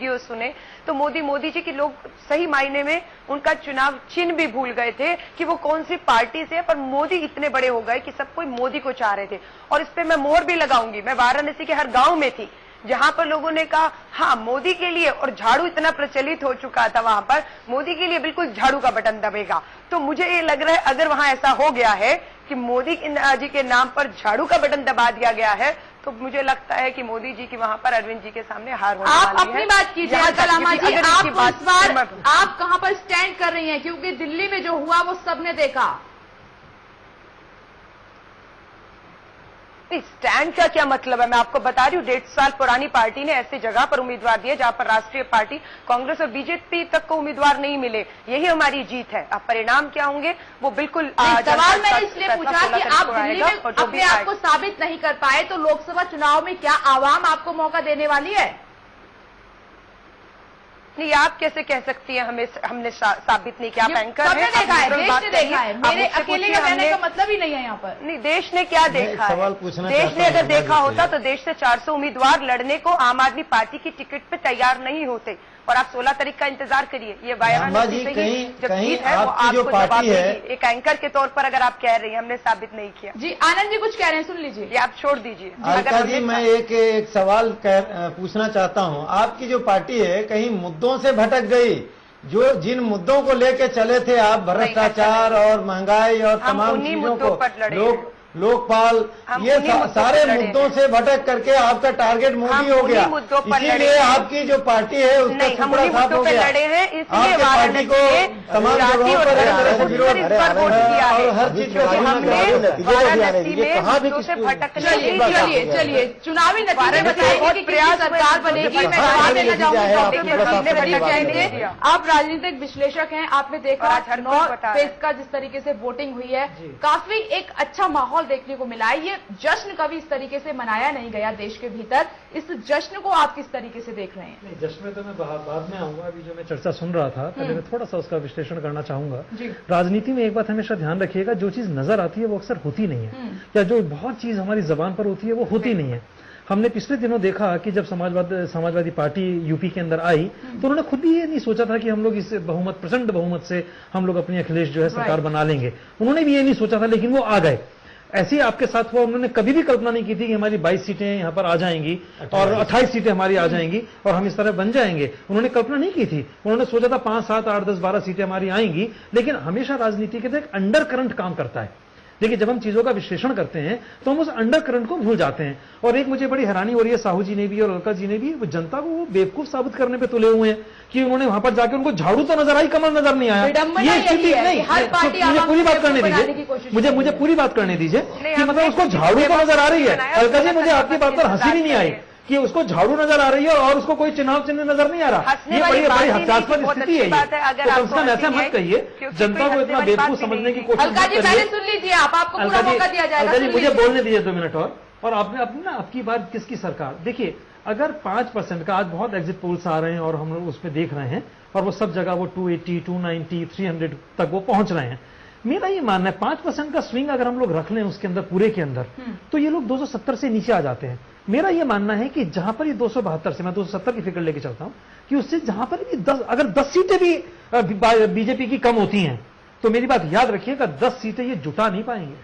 Video सुने तो मोदी जी की लोग सही मायने में उनका चुनाव चिन्ह भी भूल गए थे कि वो कौन सी पार्टी से है, पर मोदी इतने बड़े हो गए कि सब कोई मोदी को चाह रहे थे। और इस पे मैं मोहर भी लगाऊंगी। मैं वाराणसी के हर गांव में थी जहां पर लोगों ने कहा हाँ मोदी के लिए, और झाड़ू इतना प्रचलित हो चुका था वहां पर, मोदी के लिए बिल्कुल झाड़ू का बटन दबेगा। तो मुझे ये लग रहा है अगर वहां ऐसा हो गया है कि मोदी जी के नाम पर झाड़ू का बटन दबा दिया गया है, तो मुझे लगता है कि मोदी जी की वहां पर अरविंद जी के सामने हार होने वाली है। आप अपनी बात कीजिए कलामा जी, आप इस बार आप कहां पर स्टैंड कर रही हैं, क्योंकि दिल्ली में जो हुआ वो सबने देखा। स्टैंड का क्या मतलब है, मैं आपको बता रही हूँ 1.5 साल पुरानी पार्टी ने ऐसी जगह पर उम्मीदवार दिए जहां पर राष्ट्रीय पार्टी कांग्रेस और बीजेपी तक को उम्मीदवार नहीं मिले। यही हमारी जीत है। अब परिणाम क्या होंगे वो बिल्कुल सवाल मैंने इसलिए पूछा कि आप दिल्ली में अपने आप को साबित नहीं कर पाए, तो लोकसभा चुनाव में क्या आवाम आपको मौका देने वाली है? नहीं, आप कैसे कह सकती हैं हमने साबित नहीं किया। आप एंकर हैं, देखा है, देश ने देखा है, मेरे अकेले का कहने का मतलब ही नहीं है यहाँ पर। नहीं, देश ने क्या देखा है? देश ने अगर देखा होता तो देश से 400 उम्मीदवार लड़ने को आम आदमी पार्टी की टिकट पे तैयार नहीं होते। और आप 16 तारीख का इंतजार करिए। ये वाराणसी से ही जब जीत है वो आपको जवाब देगी। एक एंकर के तौर पर अगर आप कह रही हैं हमने साबित नहीं किया। जी आनंद जी कुछ कह रहे हैं, सुन लीजिए। ये आप छोड़ दीजिए। अलका जी, मैं एक सवाल पूछना चाहता हूँ। आपकी जो पार्टी है कहीं मुद्दों से भटक गई? जो जिन मुद्दों को लेके चले थे आप, भ्रष्टाचार और महंगाई और तमाम चीजों को, लोकपाल, ये सारे मुद्दों से भटक करके आपका टारगेट मोदी हो गया। इसीलिए आपकी जो पार्टी है उसका टुकड़ा साफ हो गया। आपकी पार्टी को तमाम जगहों पर एक तरह से विरोध और हर चीज चलिए चुनावी नतीजे बताएंगे कि किसी सरकार बनेगी। मैं जवाब देना चाहूंगी। आप राजनीतिक विश्लेषक हैं, आपने देखा 9 फेज का जिस तरीके से वोटिंग हुई है, काफी एक अच्छा माहौल देखने को मिला है। ये जश्न कभी इस तरीके से मनाया नहीं गया देश के भीतर। इस जश्न को आप किस तरीके से देख रहे हैं? नहीं, जश्न में तो मैं बाद में आऊंगा। अभी जो मैं चर्चा सुन रहा था पहले मैं थोड़ा सा उसका विश्लेषण करना चाहूंगा। राजनीति में एक बात हमेशा ध्यान रखिएगा, जो चीज नजर आती है वो अक्सर होती नहीं है, या जो बहुत चीज हमारी जबान पर होती है वो होती नहीं है। हमने पिछले दिनों देखा कि जब समाजवादी पार्टी यूपी के अंदर आई तो उन्होंने खुद भी ये नहीं सोचा था कि हम लोग इस प्रचंड बहुमत से हम लोग अपनी अखिलेश जो है सरकार बना लेंगे। उन्होंने भी ये नहीं सोचा था, लेकिन वो आ गए। ऐसे ही आपके साथ हुआ। उन्होंने कभी भी कल्पना नहीं की थी कि हमारी 22 सीटें यहाँ पर आ जाएंगी और 28 सीटें हमारी आ जाएंगी और हम इस तरह बन जाएंगे। उन्होंने कल्पना नहीं की थी। उन्होंने सोचा था 5, 7, 8, 10, 12 सीटें हमारी आएंगी। लेकिन हमेशा राजनीति के एक अंडर करंट काम करता है। देखिए, जब हम चीजों का विश्लेषण करते हैं तो हम उस अंडर करंट को भूल जाते हैं। और एक मुझे बड़ी हैरानी हो रही है, साहू जी ने भी और अलका जी ने भी वो जनता को वो बेवकूफ साबित करने पे तुले हुए हैं कि उन्होंने वहां पर जाकर उनको झाड़ू तो नजर आई, कमल नजर नहीं आया। ये स्थिति नहीं, मुझे पूरी बात करने दीजिए। मुझे पूरी बात करने दीजिए कि मतलब उसको झाड़ू तो नजर आ रही है। अलका जी, मुझे आपकी बात पर हंसी भी नहीं आई कि उसको झाड़ू नजर आ रही है और उसको कोई चुनाव चिन्ह नजर नहीं आ रहा। ये बड़ी हास्यास्पद स्थिति है। तो कम से कम ऐसा मत कहिए, जनता को इतना बेवकूफ समझने की कोशिश मत करिए। सुन लीजिए, आपको पूरा मौका दिया जाएगा। अलका जी, मुझे बोलने दीजिए 2 मिनट और आपने अपनी ना आपकी बात किसकी सरकार। देखिए, अगर 5% का आज बहुत एग्जिट पोल्स आ रहे हैं और हम लोग उसमें देख रहे हैं और वो सब जगह वो 280, 290, 300 तक वो पहुंच रहे हैं। मेरा ये मानना है 5% का स्विंग अगर हम लोग रख लें उसके अंदर पूरे के अंदर, तो ये लोग 270 से नीचे आ जाते हैं। मेरा ये मानना है कि जहां पर ये 272 से मैं 270 की फिगर लेके चलता हूं कि उससे जहां पर भी 10 अगर 10 सीटें भी बीजेपी की कम होती हैं तो मेरी बात याद रखिएगा 10 सीटें ये जुटा नहीं पाएंगे।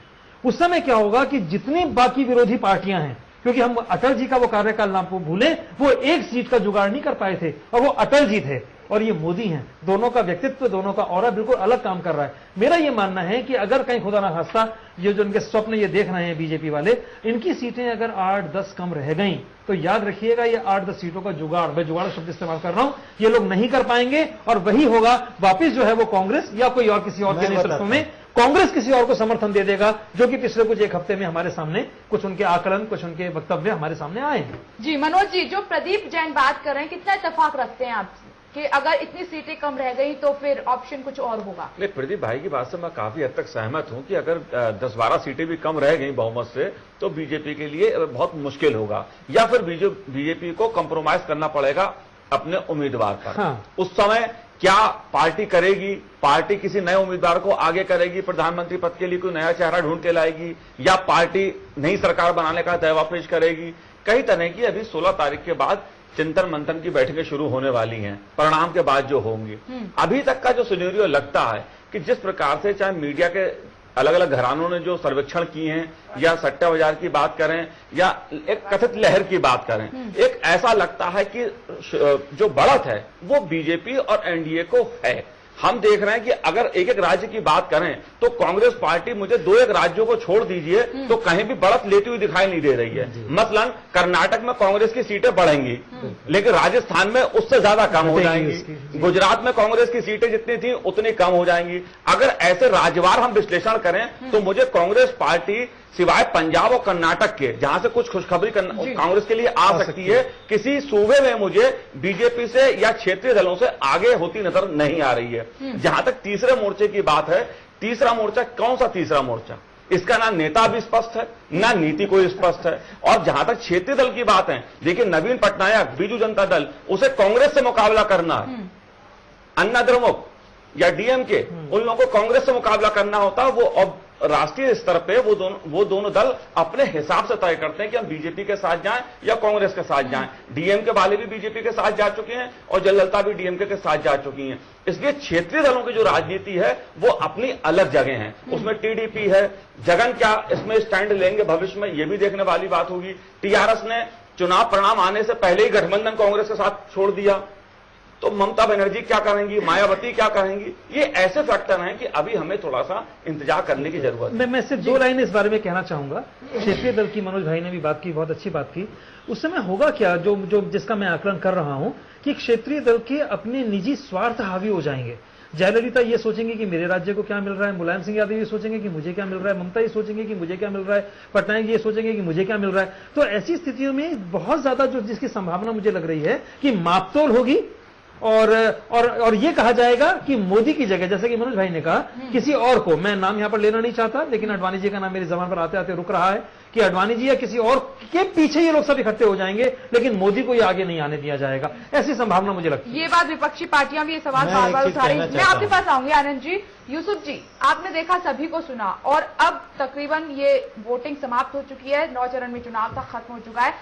उस समय क्या होगा कि जितनी बाकी विरोधी पार्टियां हैं, क्योंकि हम अटल जी का वो कार्यकाल नाम को भूलें, वो 1 सीट का जुगाड़ नहीं कर पाए थे और वो अटल जी थे और ये मोदी हैं। दोनों का व्यक्तित्व, दोनों का ऑरा बिल्कुल अलग काम कर रहा है। मेरा ये मानना है कि अगर कहीं खुदा ना खास्ता ये जो इनके स्वप्न ये देख रहे हैं बीजेपी वाले, इनकी सीटें अगर 8-10 कम रह गई तो याद रखिएगा ये 8-10 सीटों का जुगाड़, मैं जुगाड़ शब्द इस्तेमाल कर रहा हूं, ये लोग नहीं कर पाएंगे और वही होगा वापिस जो है वो कांग्रेस या कोई और किसी और के नेतृत्व में कांग्रेस किसी और को समर्थन दे देगा, जो कि पिछले कुछ 1 हफ्ते में हमारे सामने कुछ उनके आकलन, कुछ उनके वक्तव्य हमारे सामने आए हैं। जी मनोज जी, जो प्रदीप जैन बात कर रहे हैं, कितना इत्तेफाक रखते हैं आप कि अगर इतनी सीटें कम रह गई तो फिर ऑप्शन कुछ और होगा? नहीं, प्रदीप भाई की बात से मैं काफी हद तक सहमत हूं कि अगर 10-12 सीटें भी कम रह गई बहुमत से तो बीजेपी के लिए बहुत मुश्किल होगा, या फिर बीजेपी को कंप्रोमाइज करना पड़ेगा अपने उम्मीदवार पर। हाँ। उस समय क्या पार्टी करेगी? पार्टी किसी नए उम्मीदवार को आगे करेगी, प्रधानमंत्री पद के लिए कोई नया चेहरा ढूंढ के लाएगी, या पार्टी नई सरकार बनाने का दावा पेश करेगी? कई तरह की अभी 16 तारीख के बाद चिंतन मंथन की बैठकें शुरू होने वाली हैं, परिणाम के बाद जो होंगी। अभी तक का जो सिनेरियो लगता है कि जिस प्रकार से चाहे मीडिया के अलग अलग घरानों ने जो सर्वेक्षण किए हैं, या सट्टा बाजार की बात करें या एक कथित लहर की बात करें, एक ऐसा लगता है कि जो बढ़त है वो बीजेपी और एनडीए को है। हम देख रहे हैं कि अगर एक एक राज्य की बात करें तो कांग्रेस पार्टी, मुझे 2-1 राज्यों को छोड़ दीजिए, तो कहीं भी बढ़त लेती हुई दिखाई नहीं दे रही है। मसलन कर्नाटक में कांग्रेस की सीटें बढ़ेंगी, लेकिन राजस्थान में उससे ज्यादा कम हो जाएंगी। गुजरात में कांग्रेस की सीटें जितनी थी उतनी कम हो जाएंगी। अगर ऐसे राज्यवार हम विश्लेषण करें तो मुझे कांग्रेस पार्टी सिवाय पंजाब और कर्नाटक के, जहां से कुछ खुशखबरी कांग्रेस के लिए आ सकती है, किसी सूबे में मुझे बीजेपी से या क्षेत्रीय दलों से आगे होती नजर नहीं आ रही है। जहां तक तीसरे मोर्चे की बात है, तीसरा मोर्चा कौन सा तीसरा मोर्चा, इसका ना नेता भी स्पष्ट है, ना नीति कोई स्पष्ट है। और जहां तक क्षेत्रीय दल की बात है, देखिए नवीन पटनायक, बीजू जनता दल, उसे कांग्रेस से मुकाबला करना है। अन्ना द्रमुक या डीएमके, उन लोगों को कांग्रेस से मुकाबला करना होता है। वो अब राष्ट्रीय स्तर पे वो दोनों दल अपने हिसाब से तय करते हैं कि हम बीजेपी के साथ जाएं या कांग्रेस के साथ जाएं। डीएमके वाले भी बीजेपी के साथ जा चुके हैं और जयललिता भी डीएमके के साथ जा चुकी हैं। इसलिए क्षेत्रीय दलों की जो राजनीति है वो अपनी अलग जगह है। उसमें टीडीपी है, जगन क्या इसमें स्टैंड लेंगे भविष्य में, ये भी देखने वाली बात होगी। टीआरएस ने चुनाव परिणाम आने से पहले ही गठबंधन कांग्रेस के साथ छोड़ दिया, तो ममता बनर्जी क्या करेंगी, मायावती क्या करेंगी। ये ऐसे फैक्टर हैं कि अभी हमें थोड़ा सा इंतजार करने की जरूरत है। मैं सिर्फ 2 लाइन इस बारे में कहना चाहूंगा। क्षेत्रीय दल की मनोज भाई ने भी बात की, बहुत अच्छी बात की। उस समय होगा क्या, जो जिसका मैं आकलन कर रहा हूं, कि क्षेत्रीय दल के अपने निजी स्वार्थ हावी हो जाएंगे। जयललिता ये सोचेंगे कि मेरे राज्य को क्या मिल रहा है, मुलायम सिंह यादव ये सोचेंगे कि मुझे क्या मिल रहा है, ममता ये सोचेंगे कि मुझे क्या मिल रहा है, पटनायक ये सोचेंगे कि मुझे क्या मिल रहा है। तो ऐसी स्थितियों में बहुत ज्यादा जो जिसकी संभावना मुझे लग रही है कि मापतोल होगी और ये कहा जाएगा कि मोदी की जगह, जैसे कि मनोज भाई ने कहा, किसी और को, मैं नाम यहां पर लेना नहीं चाहता, लेकिन अडवाणी जी का नाम मेरी जबान पर आते आते रुक रहा है कि अडवाणी जी या किसी और के पीछे ये लोग सब इकट्ठे हो जाएंगे, लेकिन मोदी को ये आगे नहीं आने दिया जाएगा। ऐसी संभावना मुझे लगती है। ये बात विपक्षी पार्टियां भी ये सवाल बार बार उठा रही। मैं आपके पास आऊंगी आनंद जी। यूसुफ जी, आपने देखा, सभी को सुना, और अब तकरीबन ये वोटिंग समाप्त हो चुकी है। 9 चरण में चुनाव तक खत्म हो चुका है।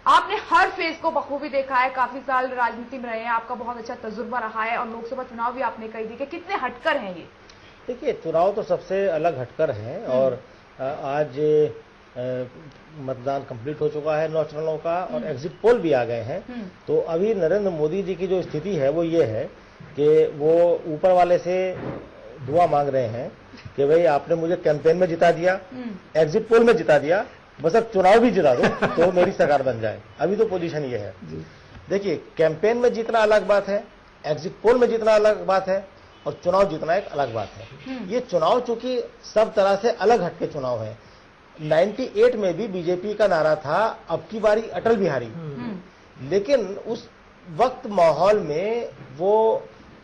आपने हर फेज को बखूबी देखा है, काफी साल राजनीति में रहे हैं, आपका बहुत अच्छा तजुर्बा रहा है, और लोकसभा चुनाव भी आपने कही थी कि कितने हटकर हैं ये। देखिए, चुनाव तो सबसे अलग हटकर है, और आज मतदान कंप्लीट हो चुका है 9 चरणों का, और एग्जिट पोल भी आ गए हैं। तो अभी नरेंद्र मोदी जी की जो स्थिति है वो ये है कि वो ऊपर वाले से दुआ मांग रहे हैं कि भाई आपने मुझे कैंपेन में जिता दिया, एग्जिट पोल में जिता दिया, बस अब चुनाव भी जिता दो तो मेरी सरकार बन जाए। अभी तो पोजीशन ये है। देखिए, कैंपेन में जीतना अलग बात है, एग्जिट पोल में जीतना अलग बात है, और चुनाव जीतना एक अलग बात है। ये चुनाव चूंकि सब तरह से अलग हटके चुनाव है। 98 में भी बीजेपी का नारा था अब की बारी अटल बिहारी, लेकिन उस वक्त माहौल में वो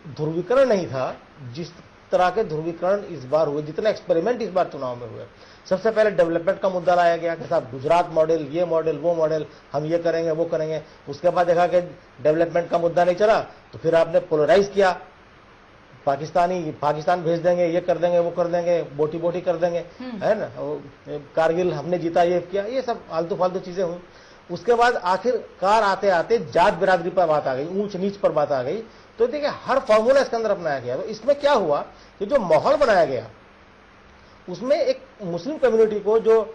ध्रुवीकरण नहीं था जिस तरह के ध्रुवीकरण इस बार हुए, जितना एक्सपेरिमेंट इस बार चुनाव में हुए। सबसे पहले डेवलपमेंट का मुद्दा लाया गया कि साहब गुजरात मॉडल, ये मॉडल, वो मॉडल, हम ये करेंगे वो करेंगे। उसके बाद देखा कि डेवलपमेंट का मुद्दा नहीं चला तो फिर आपने पोलराइज किया, पाकिस्तान भेज देंगे, ये कर देंगे, वो कर देंगे, बोटी बोटी कर देंगे, है ना। कारगिल हमने जीता, ये किया, ये सब आलतू फालतू चीजें हुई। उसके बाद आखिरकार आते आते जात बिरादरी पर बात आ गई, ऊंच नीच पर बात आ गई। तो देखिए, हर फॉर्मूला इसके अंदर अपनाया गया। तो इसमें क्या हुआ कि जो माहौल बनाया गया उसमें एक मुस्लिम कम्युनिटी को, जो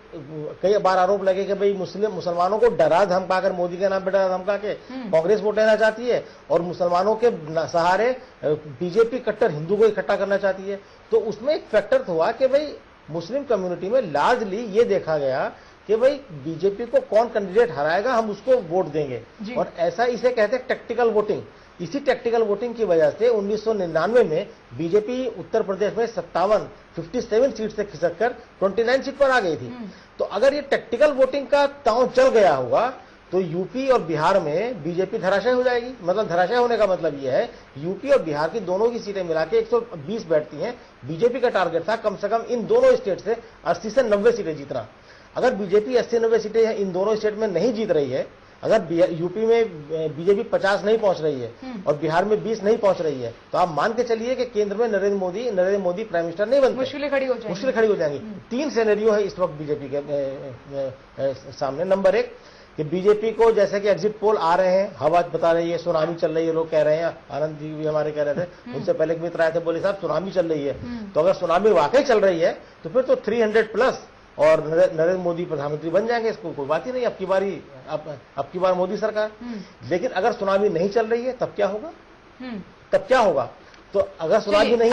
कई बार आरोप लगे कि भाई मुसलमानों को डरा धमका कर, मोदी के नाम पर डरा धमका के कांग्रेस वोट लेना चाहती है, और मुसलमानों के सहारे बीजेपी कट्टर हिंदू को इकट्ठा करना चाहती है। तो उसमें एक फैक्टर हुआ कि भाई मुस्लिम कम्युनिटी में लार्जली ये देखा गया कि भाई बीजेपी को कौन कैंडिडेट हराएगा हम उसको वोट देंगे, और ऐसा इसे कहते हैं टैक्टिकल वोटिंग। इसी टैक्टिकल वोटिंग की वजह से 1999 में बीजेपी उत्तर प्रदेश में 57 सीट से खिसककर 29 सीट पर आ गई थी। तो अगर ये टैक्टिकल वोटिंग का ताव चल गया होगा तो यूपी और बिहार में बीजेपी धराशायी हो जाएगी। मतलब धराशायी होने का मतलब ये है, यूपी और बिहार की दोनों की सीटें मिला के 120 बैठती हैं। बीजेपी का टारगेट था कम से कम इन दोनों स्टेट से 80 से 90 सीटें जीतना। अगर बीजेपी 80-90 सीटें इन दोनों स्टेट में नहीं जीत रही है, अगर यूपी में बीजेपी 50 नहीं पहुंच रही है और बिहार में 20 नहीं पहुंच रही है, तो आप मान के चलिए कि केंद्र में नरेंद्र मोदी प्राइम मिनिस्टर नहीं बनते, मुश्किलें खड़ी हो जाएंगी। 3 सिनेरियो है इस वक्त बीजेपी के सामने। नंबर 1 कि बीजेपी को जैसे कि एग्जिट पोल आ रहे हैं, हवा बता रही है, सुनामी चल रही है, लोग कह रहे हैं, आनंद जी भी हमारे कह रहे थे, उनसे पहले मित्र आए थे, बोले साहब सुनामी चल रही है। तो अगर सुनामी वाकई चल रही है तो फिर तो 300 प्लस और नरेंद्र मोदी प्रधानमंत्री बन जाएंगे, इसको कोई बात ही नहीं, अब की बार मोदी सरकार। लेकिन अगर सुनामी नहीं चल रही है तब क्या होगा? तब क्या होगा? तो अगर सुनामी नहीं,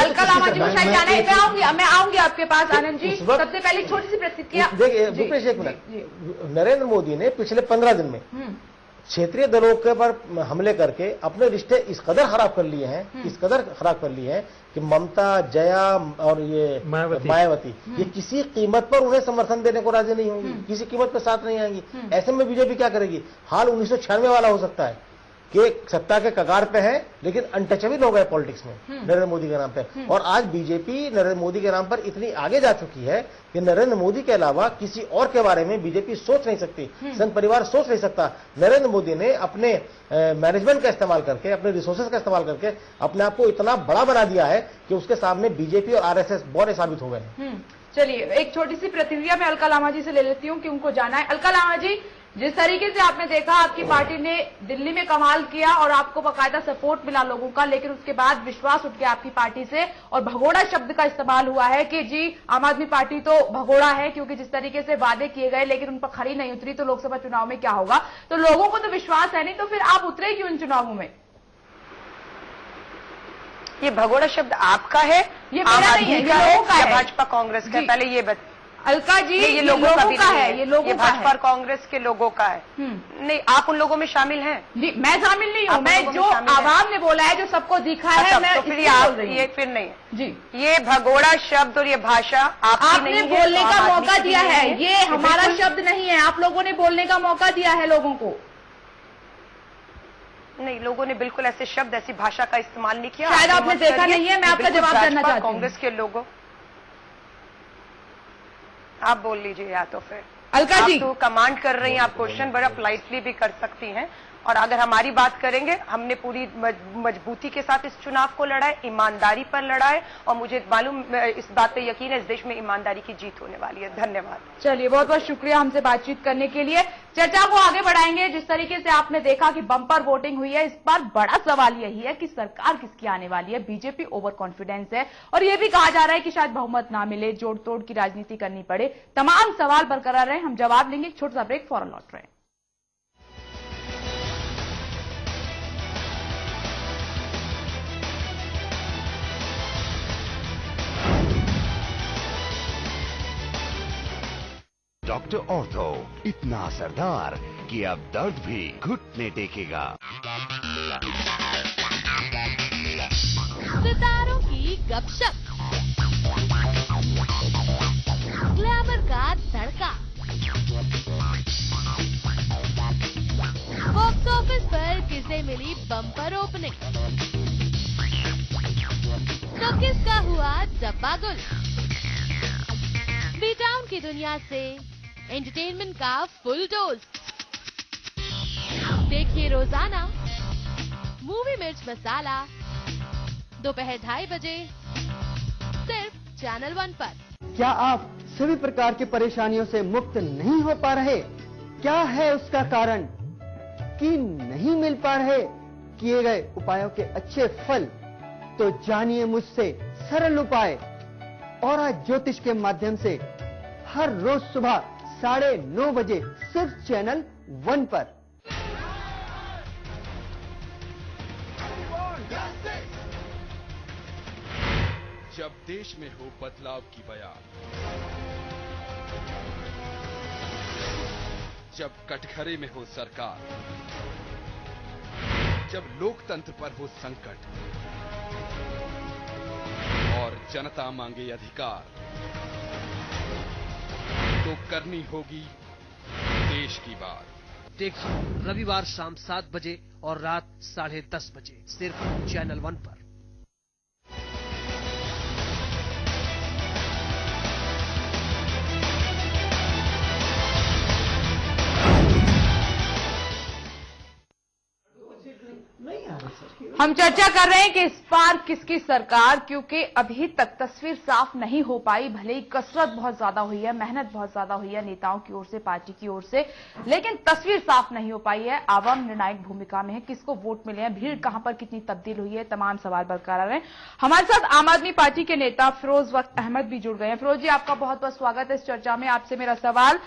मैं आऊंगी आपके पास आनंद जी। सबसे पहले छोटी सी प्रतिक्रिया देखिए भूपेश, एक मिनट। नरेंद्र मोदी ने पिछले 15 दिन में क्षेत्रीय दलों के पर हमले करके अपने रिश्ते इस कदर खराब कर लिए हैं, इस कदर खराब कर लिए हैं कि ममता, जया और ये मायावती ये किसी कीमत पर उन्हें समर्थन देने को राजी नहीं होंगी, किसी कीमत पर साथ नहीं आएंगी। ऐसे में बीजेपी क्या करेगी? हाल 1996 वाला हो सकता है कि सत्ता के कगार पे है लेकिन अनटचेबल हो गए पॉलिटिक्स में नरेंद्र मोदी के नाम पे। और आज बीजेपी नरेंद्र मोदी के नाम पर इतनी आगे जा चुकी है कि नरेंद्र मोदी के अलावा किसी और के बारे में बीजेपी सोच नहीं सकती, संघ परिवार सोच नहीं सकता। नरेंद्र मोदी ने अपने मैनेजमेंट का इस्तेमाल करके, अपने रिसोर्सेज का इस्तेमाल करके अपने आप को इतना बड़ा बना दिया है कि उसके सामने बीजेपी और आरएसएस बौरे साबित हो गए हैं। चलिए एक छोटी सी प्रतिक्रिया मैं अलका लामा जी से ले लेती हूँ कि उनको जाना है। अलका लामा जी, जिस तरीके से आपने देखा आपकी पार्टी ने दिल्ली में कमाल किया और आपको बाकायदा सपोर्ट मिला लोगों का, लेकिन उसके बाद विश्वास उठ गया आपकी पार्टी से और भगोड़ा शब्द का इस्तेमाल हुआ है कि जी आम आदमी पार्टी तो भगोड़ा है, क्योंकि जिस तरीके से वादे किए गए लेकिन उन पर खरी नहीं उतरी, तो लोकसभा चुनाव में क्या होगा? तो लोगों को तो विश्वास है नहीं, तो फिर आप उतरे क्यों इन चुनावों में? ये भगोड़ा शब्द आपका है, ये मेरा नहीं है, ये लोगों का है, भाजपा कांग्रेस का? पहले ये बता अलका जी, ये लोगों का है, ये लोगों का है, भाजपा और कांग्रेस के लोगों का है। नहीं, आप उन लोगों में शामिल हैं? मैं शामिल नहीं हूँ, मैं जो आवाम ने बोला है, जो सबको दिखा है, मैं तो फिर ये फिर नहीं जी। ये भगोड़ा शब्द और ये भाषा आपने बोलने का मौका दिया है, ये हमारा शब्द नहीं है, आप लोगों ने बोलने का मौका दिया है लोगों को। नहीं, लोगों ने बिल्कुल ऐसे शब्द, ऐसी भाषा का इस्तेमाल नहीं किया। शायद आपने देखा नहीं है, मैं आपका जवाब देना चाहती हूँ। कांग्रेस के लोगों, आप बोल लीजिए या तो फिर अलका जी। आप तो कमांड कर रही हैं, आप क्वेश्चन बड़ा पोलाइटली भी कर सकती हैं। और अगर हमारी बात करेंगे, हमने पूरी मजबूती के साथ इस चुनाव को लड़ा है, ईमानदारी पर लड़ा है और मुझे मालूम, इस बात पे यकीन है, इस देश में ईमानदारी की जीत होने वाली है। धन्यवाद। चलिए बहुत बहुत शुक्रिया हमसे बातचीत करने के लिए। चर्चा को आगे बढ़ाएंगे। जिस तरीके से आपने देखा कि बम्पर वोटिंग हुई है, इस पर बड़ा सवाल यही है कि सरकार किसकी आने वाली है। बीजेपी ओवर कॉन्फिडेंस है और यह भी कहा जा रहा है कि शायद बहुमत ना मिले, जोड़ तोड़ की राजनीति करनी पड़े। तमाम सवाल बरकरार रहे, हम जवाब लेंगे। एक छोटा सा ब्रेक, फौरन लौट रहे हैं। डॉक्टर ऑर्थो इतना असरदार कि अब दर्द भी घुटने टेकेगा। सितारों की गपशप, ग्लैमर का तड़का, बॉक्स ऑफिस पर किसे मिली बम्पर ओपनिंग, तो किसका हुआ डब्बा गुल। बी टाउन की दुनिया से एंटरटेनमेंट का फुल डोज देखिए रोजाना मूवी मिर्च मसाला, दोपहर 2:30 बजे सिर्फ चैनल 1 पर। क्या आप सभी प्रकार की परेशानियों से मुक्त नहीं हो पा रहे? क्या है उसका कारण कि नहीं मिल पा रहे किए गए उपायों के अच्छे फल? तो जानिए मुझसे सरल उपाय और आज ज्योतिष के माध्यम से हर रोज सुबह 9:30 बजे सिर्फ चैनल 1 पर। जब देश में हो बदलाव की बयान, जब कटघरे में हो सरकार, जब लोकतंत्र पर हो संकट और जनता मांगे अधिकार, तो करनी होगी देश की बात। देखिए रविवार शाम 7 बजे और रात 10:30 बजे सिर्फ चैनल 1 पर। हम चर्चा कर रहे हैं कि इस बार किसकी सरकार, क्योंकि अभी तक तस्वीर साफ नहीं हो पाई। भले ही कसरत बहुत ज्यादा हुई है, मेहनत बहुत ज्यादा हुई है नेताओं की ओर से, पार्टी की ओर से, लेकिन तस्वीर साफ नहीं हो पाई है। आवाम निर्णायक भूमिका में है, किसको वोट मिले हैं, भीड़ कहां पर कितनी तब्दील हुई है, तमाम सवाल बरकरार हैं। हमारे साथ आम आदमी पार्टी के नेता फिरोज वक्त अहमद भी जुड़ गए हैं। फिरोज जी, आपका बहुत बहुत स्वागत है इस चर्चा में। आपसे मेरा सवाल,